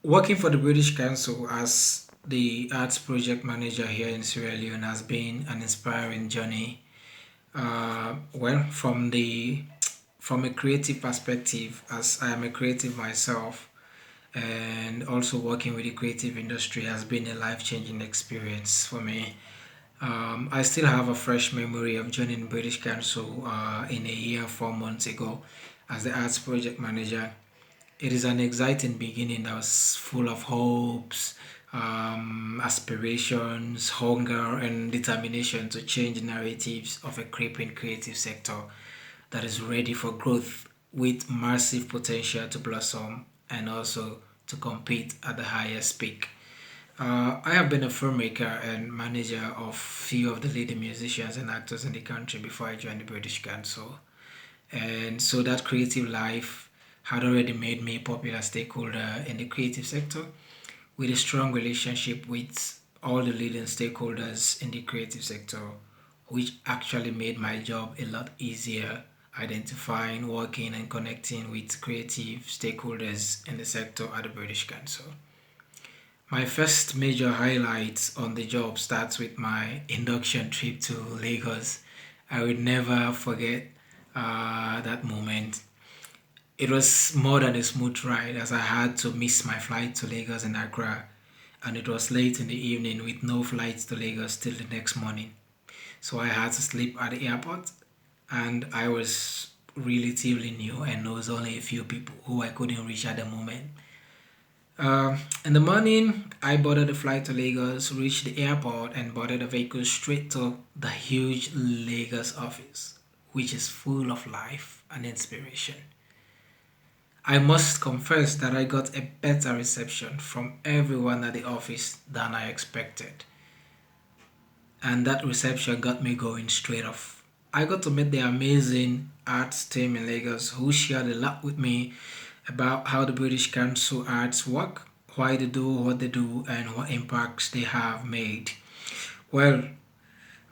Working for the British Council as the arts project manager here in Sierra Leone has been an inspiring journey. Well, from a creative perspective, as I am a creative myself, and also working with the creative industry has been a life-changing experience for me. I still have a fresh memory of joining British Council in a year 4 months ago as the arts project manager. It is an exciting beginning that was full of hopes, aspirations, hunger, and determination to change narratives of a creeping creative sector that is ready for growth with massive potential to blossom and also to compete at the highest peak. I have been a filmmaker and manager of few of the leading musicians and actors in the country before I joined the British Council. And so that creative life had already made me a popular stakeholder in the creative sector with a strong relationship with all the leading stakeholders in the creative sector, which actually made my job a lot easier identifying, working, and connecting with creative stakeholders in the sector at the British Council. My first major highlight on the job starts with my induction trip to Lagos. I would never forget that moment. It was more than a smooth ride as I had to miss my flight to Lagos and Accra, and it was late in the evening with no flights to Lagos till the next morning. So I had to sleep at the airport, and I was relatively new, and there was only a few people who I couldn't reach at the moment. In the morning, I boarded the flight to Lagos, reached the airport, and boarded a vehicle straight to the huge Lagos office, which is full of life and inspiration. I must confess that I got a better reception from everyone at the office than I expected, and that reception got me going straight off. I got to meet the amazing arts team in Lagos who shared a lot with me about how the British Council arts work, why they do what they do, and what impacts they have made. Well,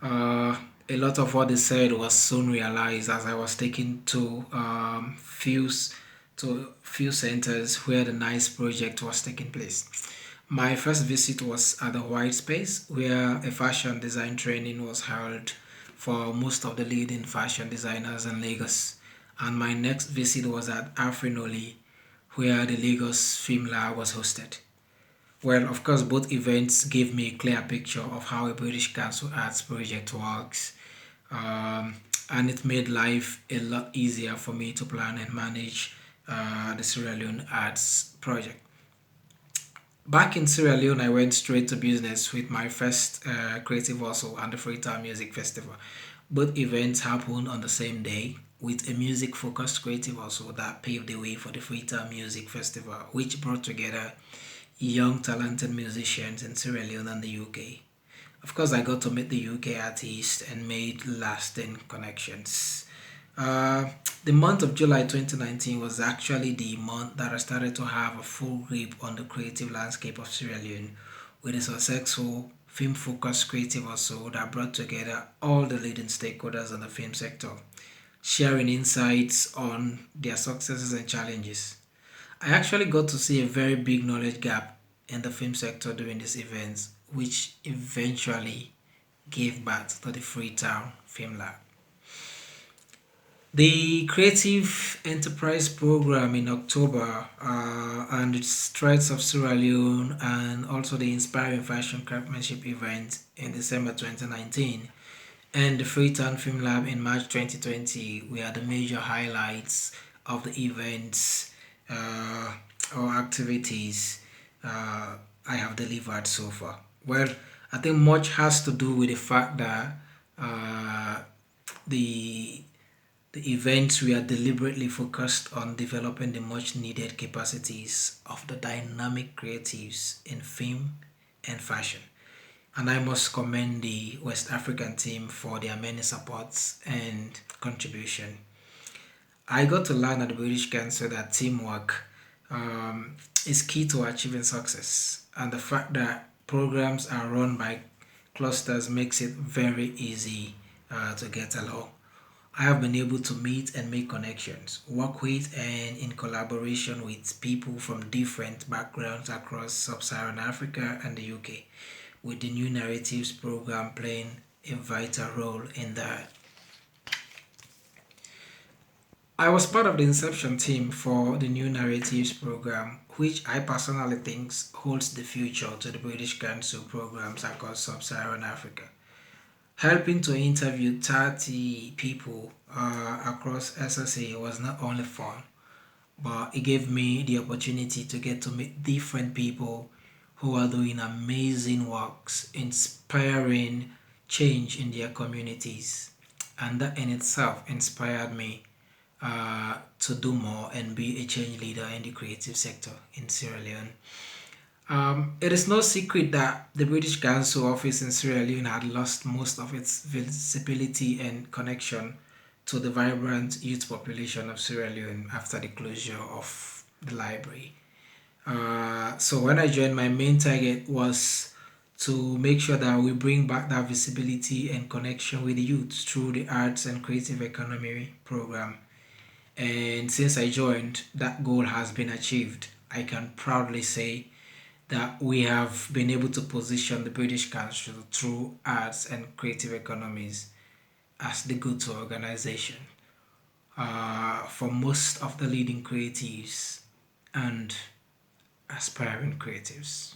uh, a lot of what they said was soon realized as I was taken to few centers where the NICE project was taking place. My first visit was at the White Space, where a fashion design training was held for most of the leading fashion designers in Lagos. And my next visit was at Afrinoli, where the Lagos Film Lab was hosted. Well, of course, both events gave me a clear picture of how a British Council Arts project works, um, and it made life a lot easier for me to plan and manage the Sierra Leone Arts project. Back in Sierra Leone, I went straight to business with my first creative hustle and the Freetown Music Festival. Both events happened on the same day with a music focused creative hustle that paved the way for the Freetown Music Festival, which brought together young talented musicians in Sierra Leone and the UK. Of course, I got to meet the UK artists and made lasting connections. Uh, the month of July 2019 was actually the month that I started to have a full grip on the creative landscape of Sierra Leone with a successful film focused creative also that brought together all the leading stakeholders in the film sector, sharing insights on their successes and challenges. I actually got to see a very big knowledge gap in the film sector during these events, which eventually gave birth to the Freetown Film Lab. The Creative Enterprise Program in October and its Threads of Sierra Leone and also the Inspiring Fashion Craftsmanship event in December 2019 and the Freetown Film Lab in March 2020 were the major highlights of the events uh, or activities I have delivered so far. Well, I think much has to do with the fact that uh, the the events we are deliberately focused on developing the much needed capacities of the dynamic creatives in film and fashion. And I must commend the West African team for their many supports and contribution. I got to learn at the British Council that teamwork is key to achieving success, and the fact that programs are run by clusters makes it very easy to get along. I have been able to meet and make connections, work with and in collaboration with people from different backgrounds across sub Saharan Africa and the UK, with the New Narratives program playing a vital role in that. I was part of the inception team for the New Narratives program, which I personally think holds the future to the British Council programs across sub Saharan Africa. Helping to interview 30 people across SSA was not only fun, but it gave me the opportunity to get to meet different people who are doing amazing works, inspiring change in their communities. And that in itself inspired me to do more and be a change leader in the creative sector in Sierra Leone. It is no secret that the British Council office in Sierra Leone had lost most of its visibility and connection to the vibrant youth population of Sierra Leone after the closure of the library. So when I joined, my main target was to make sure that we bring back that visibility and connection with the youth through the arts and creative economy program. And since I joined, that goal has been achieved. I can proudly say that we have been able to position the British Council through arts and creative economies as the go-to organization for most of the leading creatives and aspiring creatives.